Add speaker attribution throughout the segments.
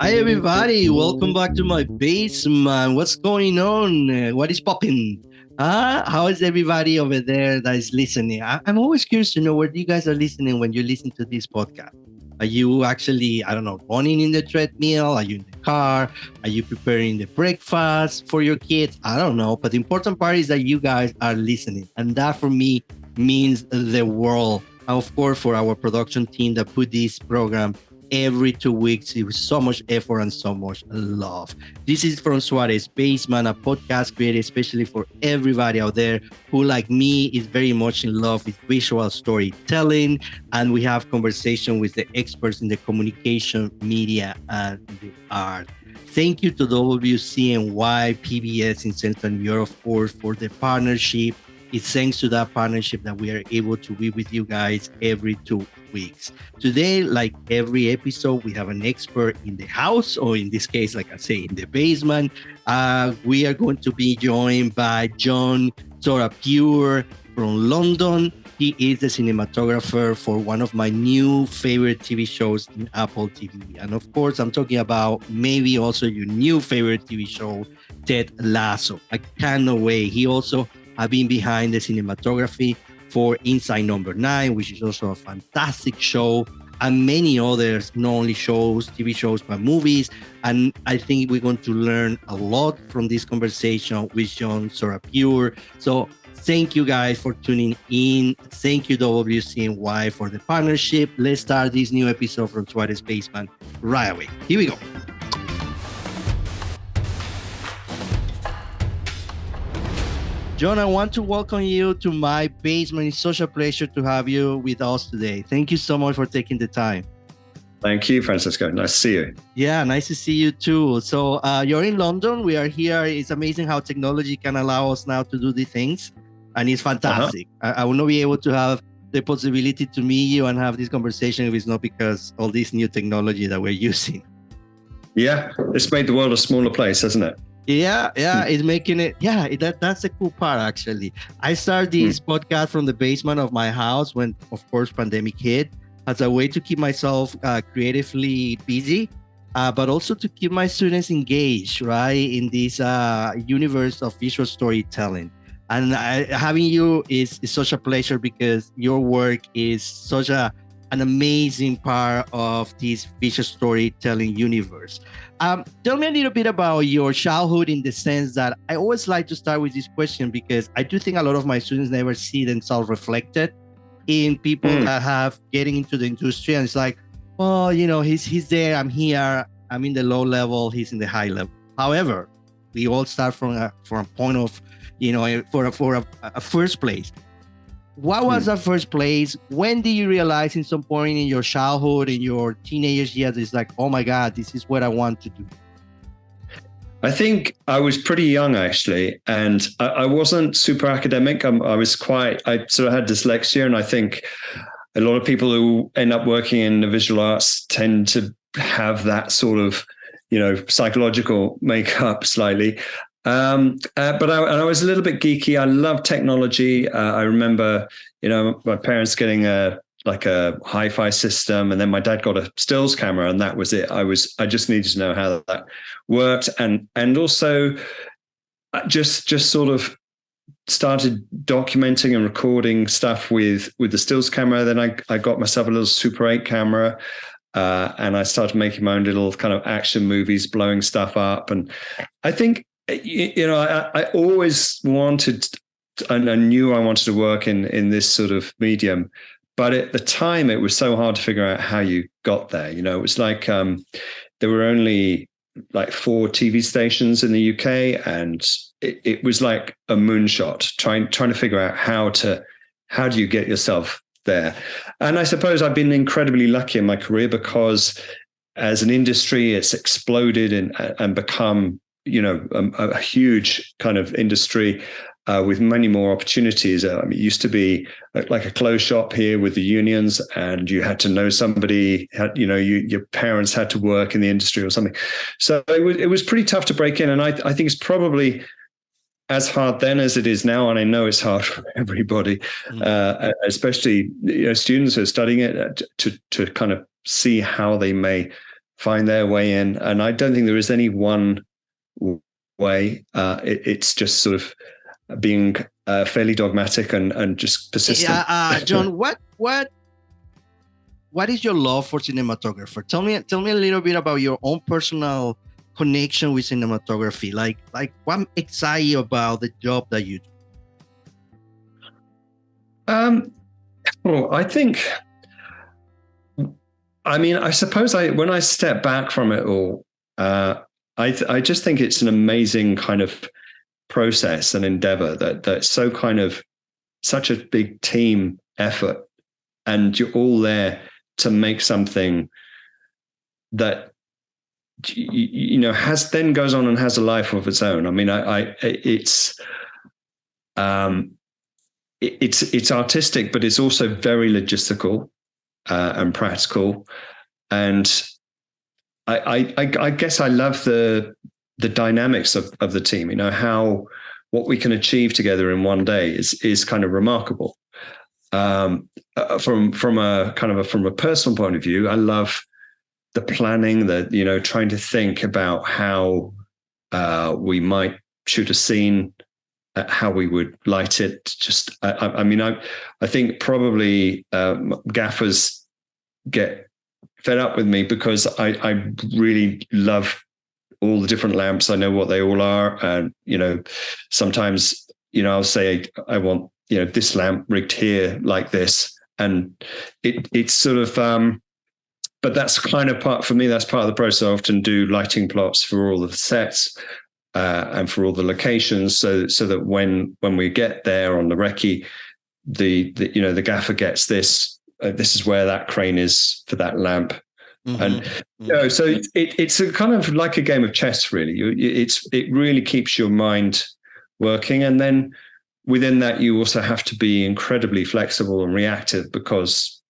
Speaker 1: Hi everybody, welcome back to my basement. What's going on? What is popping? How is everybody over there that is listening? I'm always curious to know where you guys are listening when you listen to this podcast. Are you actually, I don't know, running in the treadmill? Are you in the car? Are you preparing the breakfast for your kids? I don't know. But the important part is that you guys are listening. And that for me means the world. And of course, for our production team that put this program every 2 weeks with so much effort and so much love. This is from Suarez Basement, a podcast created especially for everybody out there who, like me, is very much in love with visual storytelling. And we have conversation with the experts in the communication, media, and the art. Thank you to WCNY, PBS in Central New York, of course, for the partnership. It's thanks to that partnership that we are able to be with you guys every 2 weeks. Today, like every episode, we have an expert in the house, or in this case, like I say, in the basement. We are going to be joined by John Sorapure from London. He is the cinematographer for one of my new favorite TV shows in Apple TV. And of course, I'm talking about maybe also your new favorite TV show, Ted Lasso. I cannot wait. He also have been behind the cinematography for Inside Number 9, which is also a fantastic show, and many others, not only shows, TV shows, but movies. And I think we're going to learn a lot from this conversation with John Sorapure. So thank you guys for tuning in. Thank you, WCNY, for the partnership. Let's start this new episode from Suarez Basement right away. Here we go. John, I want to welcome you to my basement. It's such a pleasure to have you with us today. Thank you so much for taking the time.
Speaker 2: Thank you, Francisco. Nice to see you.
Speaker 1: Yeah, nice to see you too. So you're in London. We are here. It's amazing how technology can allow us now to do these things. And it's fantastic. I will not be able to have the possibility to meet you and have this conversation if it's not because all this new technology that we're using.
Speaker 2: Yeah, it's made the world a smaller place, hasn't it?
Speaker 1: Yeah, it's making it. Yeah, that's the cool part, actually. I started this podcast from the basement of my house when, of course, pandemic hit, as a way to keep myself creatively busy, but also to keep my students engaged, right, in this universe of visual storytelling. And having you is such a pleasure because your work is such an amazing part of this visual storytelling universe. Tell me a little bit about your childhood, in the sense that I always like to start with this question because I do think a lot of my students never see themselves reflected in people that have getting into the industry. And it's like, well, you know, he's there, I'm here, I'm in the low level, he's in the high level. However, we all start from a point of, you know, for a first place. What was that first place? When did you realize in some point in your childhood, in your teenage years, it's like, oh my God, this is what I want to do?
Speaker 2: I think I was pretty young, actually, and I wasn't super academic. I sort of had dyslexia, and I think a lot of people who end up working in the visual arts tend to have that sort of, you know, psychological makeup slightly. But I was a little bit geeky. I love technology. I remember, you know, my parents getting a hi-fi system, and then my dad got a stills camera, and that was it. I just needed to know how that worked, and also just sort of started documenting and recording stuff with the stills camera. Then I got myself a little Super 8 camera. And I started making my own little kind of action movies, blowing stuff up. And I think, you know, I always wanted, and I knew I wanted to work in this sort of medium. But at the time, it was so hard to figure out how you got there. You know, it was like there were only like 4 TV stations in the UK, and it was like a moonshot trying to figure out how do you get yourself there. And I suppose I've been incredibly lucky in my career because as an industry, it's exploded and become, you know, a huge kind of industry with many more opportunities. I mean, it used to be like a closed shop here with the unions, and you had to know somebody, your parents had to work in the industry or something. So it was pretty tough to break in. And I think it's probably as hard then as it is now, and I know it's hard for everybody, especially students who are studying it, to kind of see how they may find their way in. And I don't think there is any one way. It's just sort of being fairly dogmatic and just persistent.
Speaker 1: John, what is your love for cinematographer? Tell me a little bit about your own personal connection with cinematography. Like what excites you about the job that you do?
Speaker 2: Well, I think, I mean, I suppose when I step back from it all, I just think it's an amazing kind of process and endeavor that's so kind of such a big team effort, and you're all there to make something that has then goes on and has a life of its own. I mean, it's artistic, but it's also very logistical and practical. And I guess I love the dynamics of the team. How what we can achieve together in one day is kind of remarkable. From a personal point of view, I love the planning, trying to think about how we might shoot a scene, how we would light it. Just, I think probably gaffers get fed up with me because I really love all the different lamps. I know what they all are. And, sometimes, I'll say I want, this lamp rigged here like this. And it's sort of, but that's kind of part, for me, that's part of the process. I often do lighting plots for all of the sets and for all the locations, so that when we get there on the recce, the gaffer gets this. This is where that crane is for that lamp. Mm-hmm. And so it's a kind of like a game of chess, really. It really keeps your mind working, and then within that, you also have to be incredibly flexible and reactive, because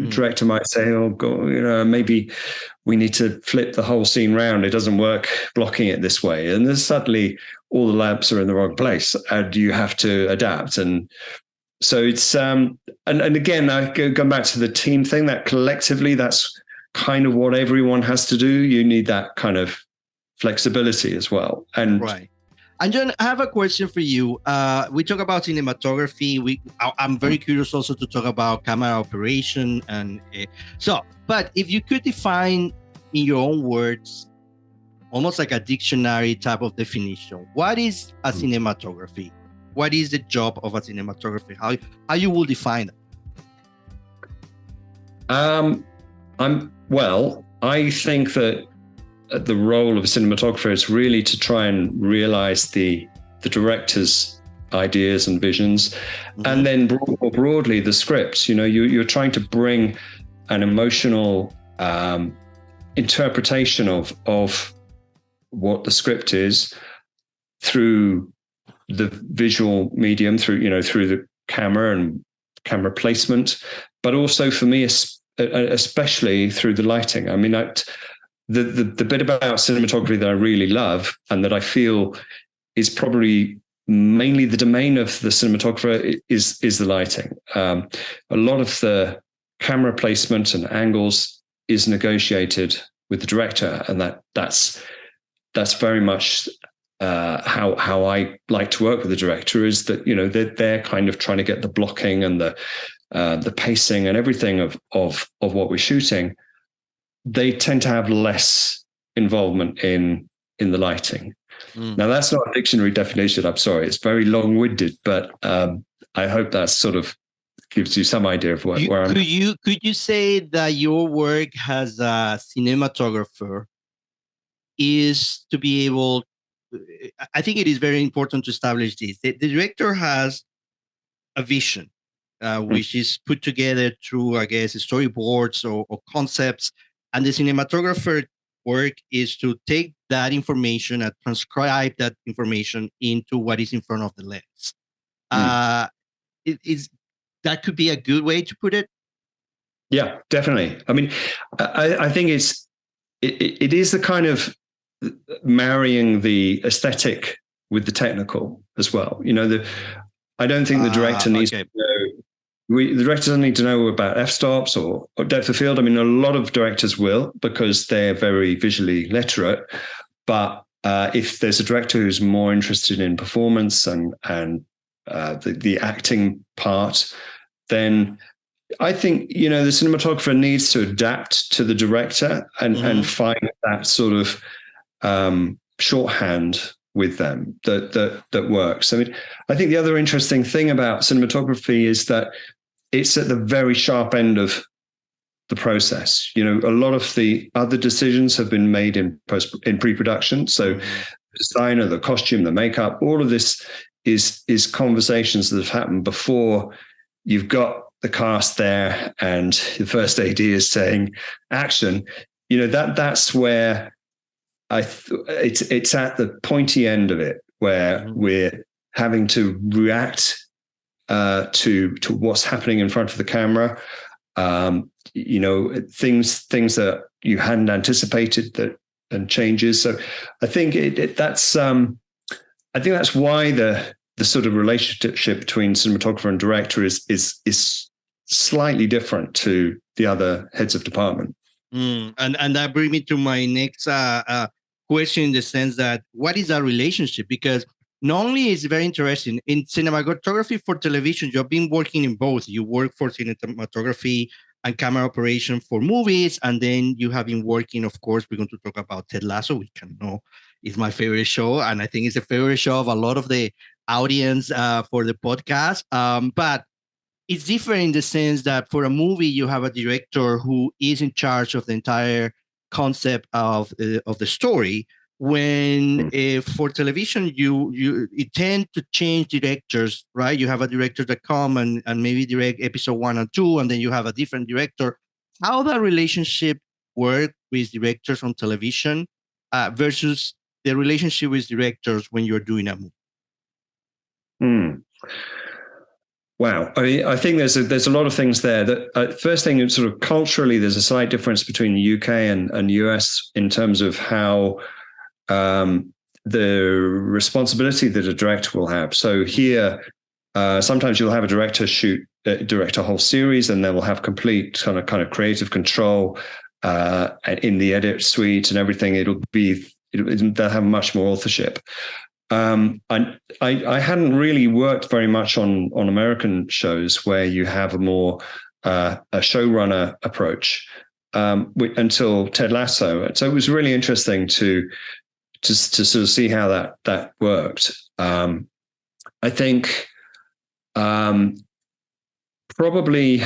Speaker 2: director might say, "Oh, God, maybe we need to flip the whole scene round. It doesn't work blocking it this way." And then suddenly all the lamps are in the wrong place, and you have to adapt. And so it's and again, I go back to the team thing. That collectively, that's kind of what everyone has to do. You need that kind of flexibility as well. And
Speaker 1: right. And John, I have a question for you. We talk about cinematography. I'm very curious also to talk about camera operation. And but if you could define in your own words, almost like a dictionary type of definition, what is a cinematography? What is the job of a cinematography? How you will define it?
Speaker 2: I think that the role of a cinematographer is really to try and realize the director's ideas and visions, and then more broadly the scripts. You're trying to bring an emotional interpretation of what the script is through the visual medium, through the camera and camera placement, but also for me, especially through the lighting. I mean, the bit about cinematography that I really love and that I feel is probably mainly the domain of the cinematographer is the lighting. A lot of the camera placement and angles is negotiated with the director, and that's very much how I like to work with the director, is that they're kind of trying to get the blocking and the pacing and everything of what we're shooting. They tend to have less involvement in the lighting. Now, that's not a dictionary definition. I'm sorry, it's very long-winded, but I hope that sort of gives you some idea of where I'm.
Speaker 1: Could you say that your work as a cinematographer is to be able? I think it is very important to establish this. The director has a vision, which is put together through, I guess, storyboards or concepts. And the cinematographer work is to take that information and transcribe that information into what is in front of the lens. That could be a good way to put it.
Speaker 2: Yeah, definitely. I mean, I think it is the kind of marrying the aesthetic with the technical as well. I don't think the director needs to know the director doesn't need to know about f-stops or depth of field. I mean, a lot of directors will, because they're very visually literate. But if there's a director who's more interested in performance and the acting part, then I think, the cinematographer needs to adapt to the director and find that sort of shorthand with them that works. I mean, I think the other interesting thing about cinematography is that it's at the very sharp end of the process. A lot of the other decisions have been made in pre-production. So the designer, the costume, the makeup, all of this is conversations that have happened before you've got the cast there and the first AD is saying action. That's where it's at the pointy end of it, where we're having to react to what's happening in front of the camera. Things that you hadn't anticipated and changes. So I think that's why the sort of relationship between cinematographer and director is slightly different to the other heads of department.
Speaker 1: And that brings me to my next question, in the sense that what is our relationship? Because not only is it very interesting in cinematography for television, you've been working in both. You work for cinematography and camera operation for movies, and then you have been working, of course, we're going to talk about Ted Lasso, which I know is my favorite show, and I think it's a favorite show of a lot of the audience for the podcast. But it's different in the sense that for a movie, you have a director who is in charge of the entire concept of the story. When for television, you tend to change directors, right? You have a director that come and maybe direct episode 1 and 2, and then you have a different director. How that relationship work with directors on television versus the relationship with directors when you're doing a movie?
Speaker 2: Wow, I think there's a lot of things there. That first thing, sort of culturally, there's a slight difference between the UK and US in terms of how the responsibility that a director will have. So here, sometimes you'll have a director direct a whole series, and they will have complete kind of creative control in the edit suite and everything. They'll have much more authorship. I hadn't really worked very much on American shows where you have a more a showrunner approach until Ted Lasso. So it was really interesting to sort of see how that worked. I think probably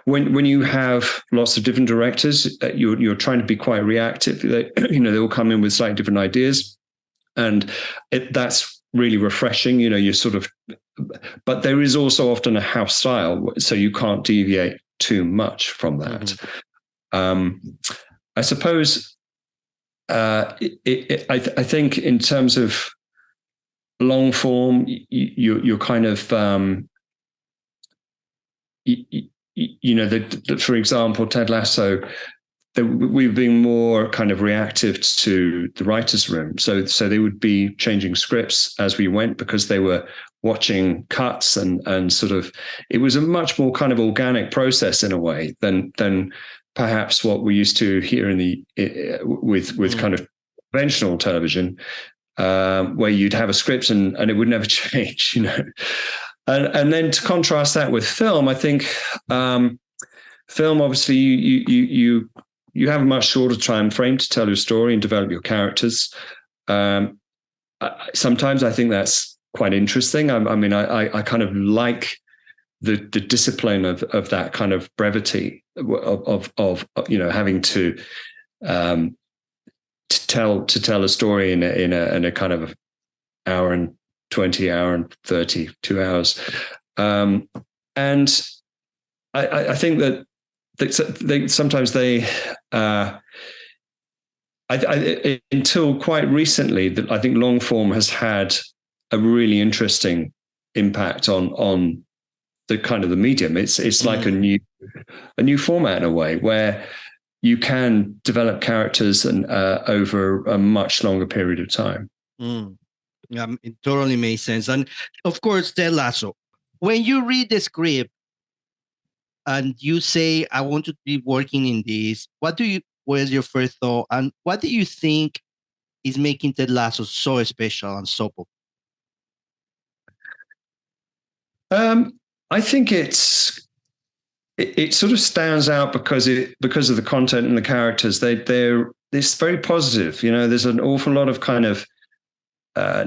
Speaker 2: when you have lots of different directors, you're trying to be quite reactive. They all come in with slightly different ideas. And that's really refreshing, you're sort of, but there is also often a house style, so you can't deviate too much from that. I suppose, I think in terms of long form, you're kind of, for example, Ted Lasso, we've been more kind of reactive to the writer's room. So they would be changing scripts as we went because they were watching cuts and sort of, it was a much more kind of organic process in a way than perhaps what we used to hear with kind of conventional television, where you'd have a script and it would never change, And then to contrast that with film, I think film, obviously, you have a much shorter time frame to tell your story and develop your characters. Sometimes I think that's quite interesting. I kind of like the discipline of that kind of brevity of having to tell a story in a kind of hour and 20, hour and 30, 2 hours. And I think that sometimes until quite recently, that I think long form has had a really interesting impact on the kind of the medium. It's like a new format in a way where you can develop characters and over a much longer period of time.
Speaker 1: It totally makes sense. And of course, Ted Lasso, when you read the script, and you say, I want to be working in this, where's your first thought? And what do you think is making Ted Lasso so special and so popular?
Speaker 2: I think it sort of stands out because of the content and the characters. It's very positive. There's an awful lot of kind of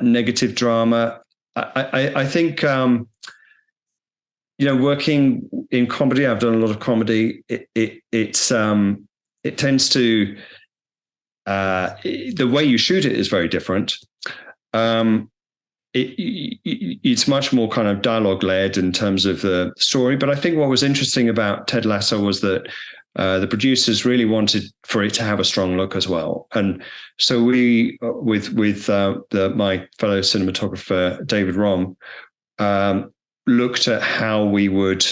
Speaker 2: negative drama. I think working in comedy, I've done a lot of comedy. It tends to the way you shoot it is very different. It's much more kind of dialogue led in terms of the story. But I think what was interesting about Ted Lasso was that the producers really wanted for it to have a strong look as well. And so we, with my fellow cinematographer, David Rom, looked at how we would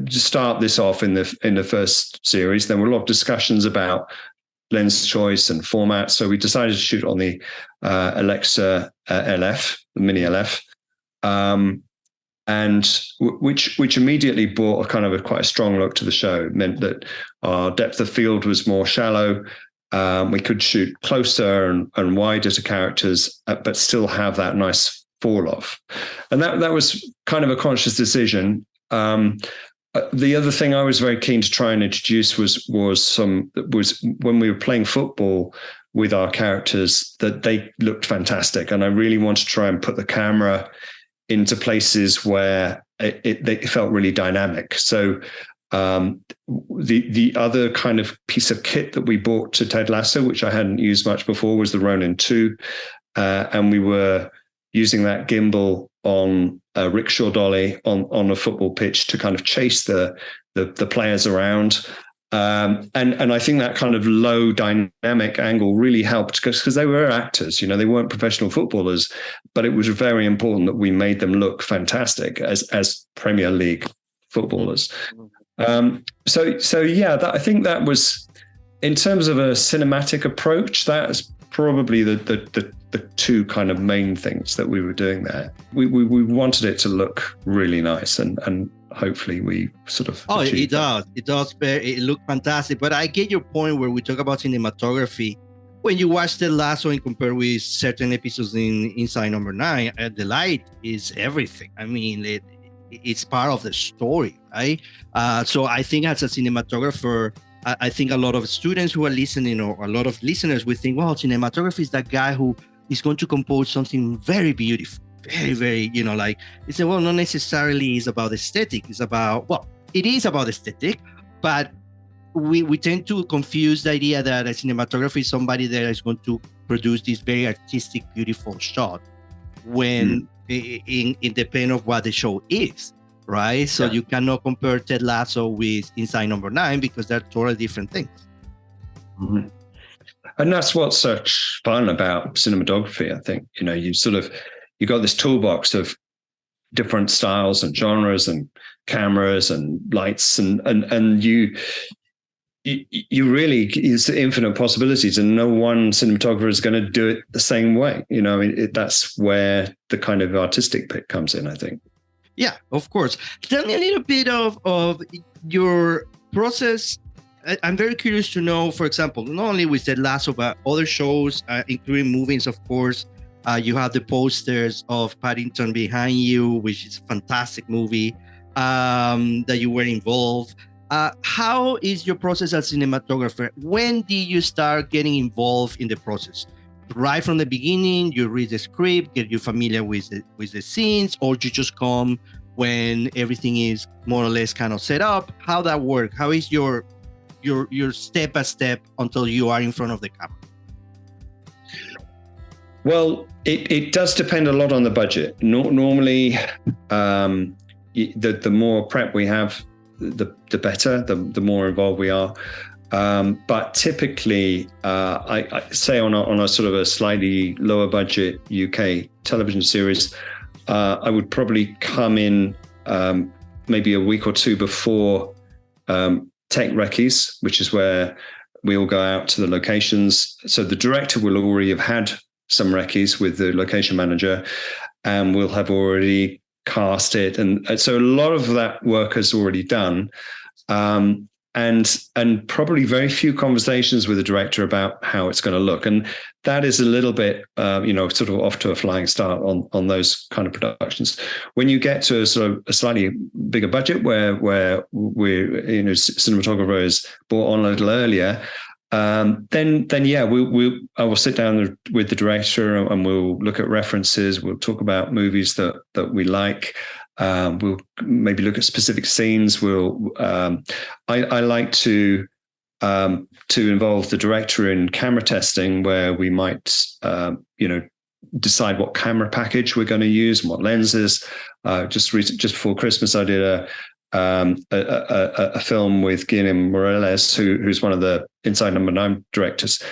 Speaker 2: start this off in the first series. There were a lot of discussions about lens choice and format. So we decided to shoot on the Alexa LF, the Mini LF, and which immediately brought quite a strong look to the show. It meant that our depth of field was more shallow. We could shoot closer and wider to characters, but still have that nice fall off. And that was kind of a conscious decision. The other thing I was very keen to try and introduce was when we were playing football with our characters, that they looked fantastic. And I really wanted to try and put the camera into places where it felt really dynamic. So the other kind of piece of kit that we bought to Ted Lasso, which I hadn't used much before, was the Ronin 2. And we were using that gimbal on a rickshaw dolly on a football pitch to kind of chase the players around. And I think that kind of low dynamic angle really helped because they were actors, they weren't professional footballers, but it was very important that we made them look fantastic as Premier League footballers. So yeah, I think that was, in terms of a cinematic approach, that's probably the two kind of main things that we were doing there. We wanted it to look really nice, and hopefully we sort of
Speaker 1: it does. It looked fantastic. But I get your point where we talk about cinematography. When you watch The Lasso and compare with certain episodes in Inside Number 9, the light is everything. I mean, it's part of the story, right? So I think as a cinematographer, I think a lot of students who are listening, or a lot of listeners, will think, well, cinematography is that guy who is going to compose something very beautiful, very, very, it's well, not necessarily is about aesthetic. It's about, well, it is about aesthetic, but we tend to confuse the idea that a cinematographer is somebody that is going to produce this very artistic, beautiful shot when independent of what the show is. Right. So you cannot compare Ted Lasso with Inside Number 9 because they're totally different things.
Speaker 2: Mm-hmm. And that's what's such fun about cinematography, I think. You got this toolbox of different styles and genres and cameras and lights and you really, it's infinite possibilities, and no one cinematographer is going to do it the same way. That's where the kind of artistic bit comes in, I think.
Speaker 1: Yeah, of course. Tell me a little bit of your process. I'm very curious to know, for example, not only with Ted Lasso, but other shows, including movies, of course. You have the posters of Paddington behind you, which is a fantastic movie that you were involved. How is your process as cinematographer? When did you start getting involved in the process? Right from the beginning, you read the script, get you familiar with the scenes, or you just come when everything is more or less kind of set up? How that work? How is your step by step until you are in front of the camera?
Speaker 2: Well, it does depend a lot on the budget. Normally, the more prep we have, the better, the more involved we are. But typically, I say on a sort of a slightly lower budget UK television series, I would probably come in maybe a week or two before tech recce's, which is where we all go out to the locations. So the director will already have had some recce's with the location manager, and we'll have already cast it, and so a lot of that work is already done. And probably very few conversations with the director about how it's going to look. And that is a little bit, sort of off to a flying start on those kind of productions. When you get to sort of a slightly bigger budget where we're, cinematographer is brought on a little earlier, then I will sit down with the director and we'll look at references. We'll talk about movies that we like. We'll maybe look at specific scenes. I like to involve the director in camera testing, where we might, decide what camera package we're going to use and what lenses. Just before Christmas, I did a film with Guillermo Morales, who's one of the Inside Number 9 directors,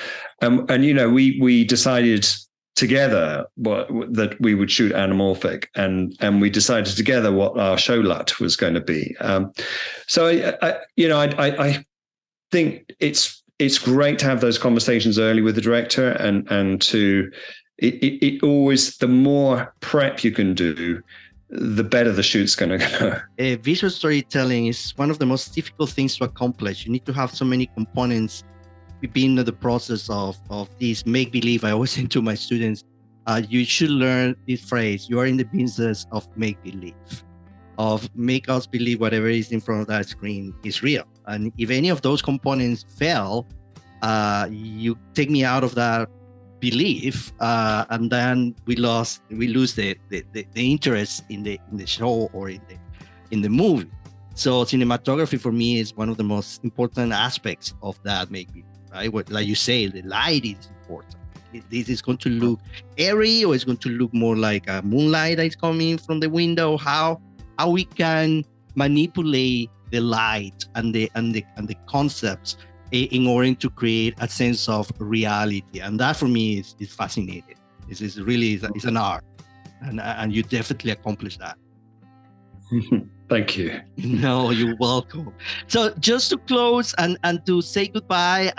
Speaker 2: and we decided together that we would shoot anamorphic, and we decided together what our show LUT was going to be. So I think it's great to have those conversations early with the director, and to it always, the more prep you can do, the better the shoot's going to go.
Speaker 1: Visual storytelling is one of the most difficult things to accomplish. You need to have so many components. Being in the process of this make-believe, I always say to my students, you should learn this phrase: you are in the business of make-believe, of make us believe whatever is in front of that screen is real. And if any of those components fail, you take me out of that belief, and then we lose the interest in the show or in the movie. So cinematography for me is one of the most important aspects of that make-believe. Right? Like you say, the light is important. This is going to look airy, or it's going to look more like a moonlight that is coming from the window. How we can manipulate the light and the concepts in order to create a sense of reality, and that for me is fascinating. This is really it's an art, and you definitely accomplish that.
Speaker 2: Thank you.
Speaker 1: No, you're welcome. So just to close and to say goodbye,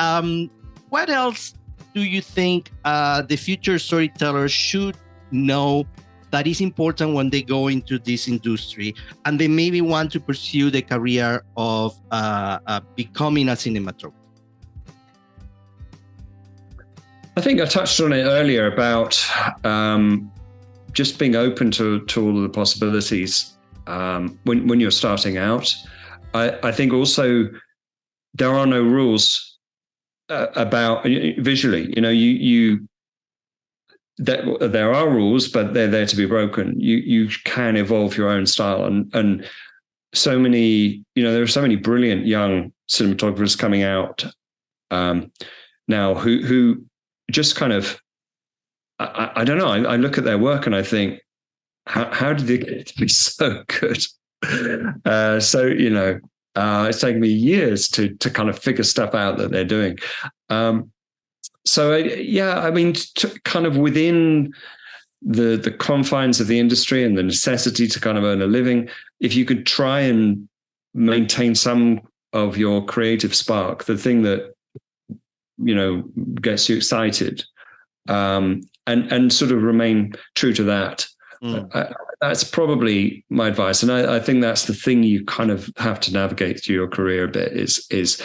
Speaker 1: what else do you think the future storytellers should know that is important when they go into this industry and they maybe want to pursue the career of becoming a cinematographer?
Speaker 2: I think I touched on it earlier about just being open to all of the possibilities. When you're starting out, I think also there are no rules about visually. There are rules, but they're there to be broken. You can evolve your own style, and so many. There are so many brilliant young cinematographers coming out now who just kind of. I don't know. I look at their work and I think, how did they get to be so good? It's taken me years to kind of figure stuff out that they're doing. Kind of within the confines of the industry and the necessity to kind of earn a living, if you could try and maintain some of your creative spark, the thing that gets you excited, and sort of remain true to that. That's probably my advice, and I think that's the thing you kind of have to navigate through your career a bit. Is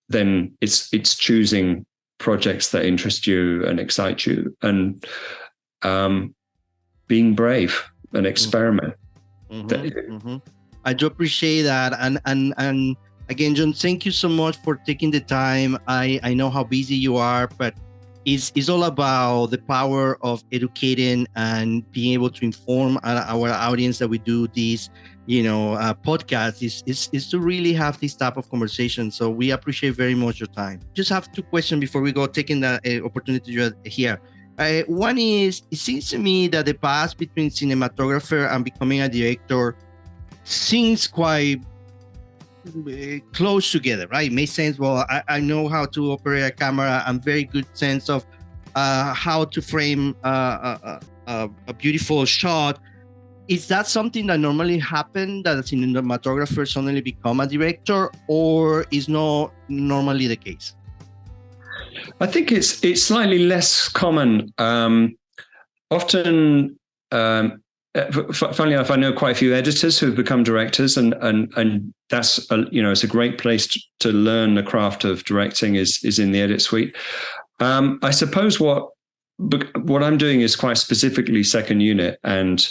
Speaker 2: then it's choosing projects that interest you and excite you, and being brave and experiment.
Speaker 1: I do appreciate that, and again, John, thank you so much for taking the time. I know how busy you are, but it's all about the power of educating and being able to inform our audience that we do these, podcasts is to really have this type of conversation. So we appreciate very much your time. Just have two questions before we go, taking the opportunity here. One is, it seems to me that the path between cinematographer and becoming a director seems quite close together, right? It makes sense. Well, I know how to operate a camera. I'm very good sense of how to frame a beautiful shot. Is that something that normally happens, that a cinematographer suddenly become a director, or is not normally the case?
Speaker 2: I think it's slightly less common. Often, funnily enough, I know quite a few editors who've become directors, and that's it's a great place to learn the craft of directing is in the edit suite. I suppose what I'm doing is quite specifically second unit, and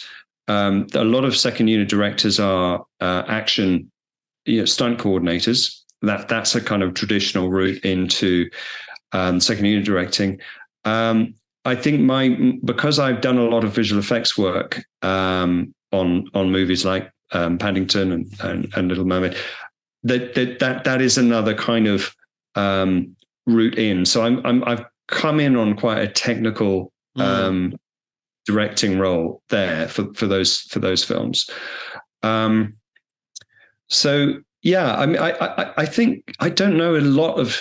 Speaker 2: a lot of second unit directors are action, stunt coordinators. That's a kind of traditional route into second unit directing. I think because I've done a lot of visual effects work on movies like Paddington and Little Mermaid, that is another kind of route in. So I've come in on quite a technical directing role there for those films. So yeah, I mean, I think I don't know a lot of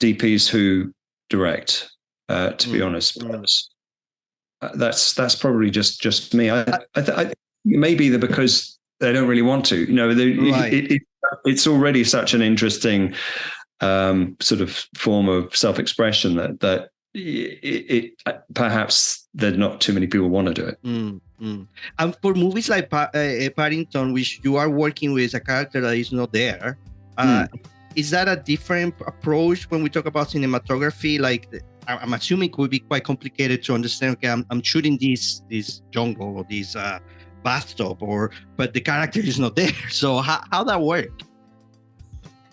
Speaker 2: DPs who direct. To be honest, that's probably just me. I maybe that because they don't really want to. It's already such an interesting sort of form of self-expression that it perhaps there's not too many people want to do it.
Speaker 1: And for movies like Paddington, which you are working with a character that is not there, is that a different approach when we talk about cinematography? Like, I'm assuming it would be quite complicated to understand. Okay, I'm shooting this jungle or this bathtub, but the character is not there. So how that work?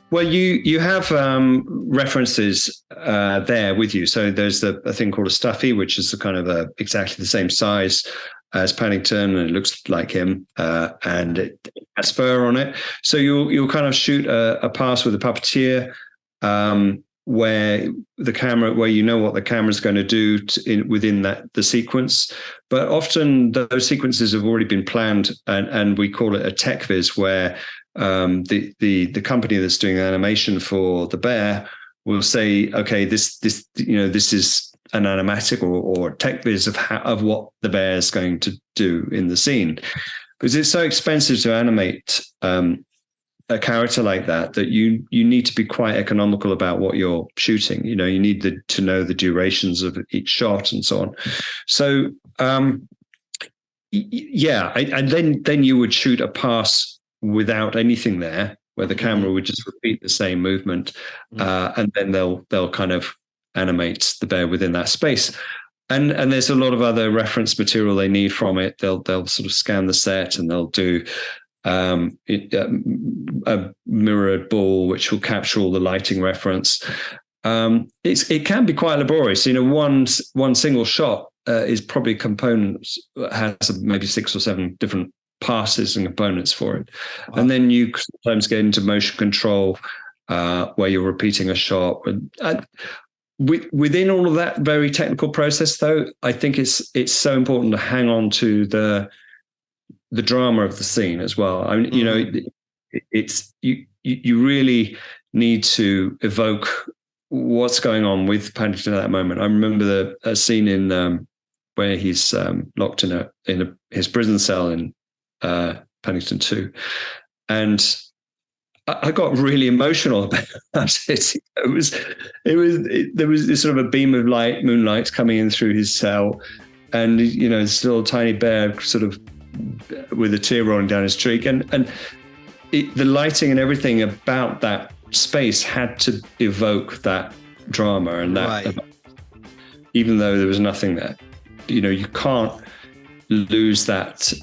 Speaker 2: Well, you have references there with you. So there's a thing called a stuffy, which is kind of exactly the same size as Paddington, and it looks like him, and it has fur on it. So you'll kind of shoot a pass with a puppeteer, where you know what the camera's going to do within the sequence. But often those sequences have already been planned, and we call it a tech viz, where the company that's doing the animation for the bear will say, okay, this is an animatic or tech viz of what the bear is going to do in the scene, because it's so expensive to animate a character like that you need to be quite economical about what you're shooting. You need to know the durations of each shot and so on. So and then you would shoot a pass without anything there, where the camera would just repeat the same movement, and then they'll kind of animate the bear within that space. And there's a lot of other reference material they need from it. They'll sort of scan the set, and they'll do a mirrored ball which will capture all the lighting reference. It can be quite laborious. One single shot is probably components, has maybe 6 or 7 different passes and components for it. Wow. And then you sometimes get into motion control, where you're repeating a shot. Within all of that very technical process, though, I think it's so important to hang on to the drama of the scene as well. I mean, it's you really need to evoke what's going on with Paddington at that moment. I remember a scene in where he's locked in his prison cell in Paddington 2, and I got really emotional about it. There was this sort of a beam of light, moonlight coming in through his cell, and this little tiny bear sort of with a tear rolling down his cheek, and the lighting and everything about that space had to evoke that drama, and that even though there was nothing there, you can't lose that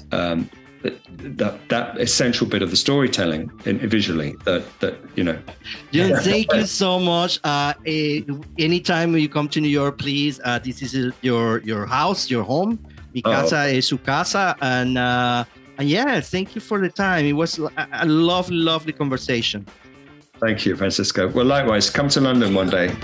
Speaker 2: essential bit of the storytelling visually.
Speaker 1: John, thank you so much. Anytime you come to New York, please. This is your house, your home. Mi casa es su casa, and yeah, thank you for the time. It was a lovely conversation.
Speaker 2: Thank you, Francisco. Well, likewise, come to London one day.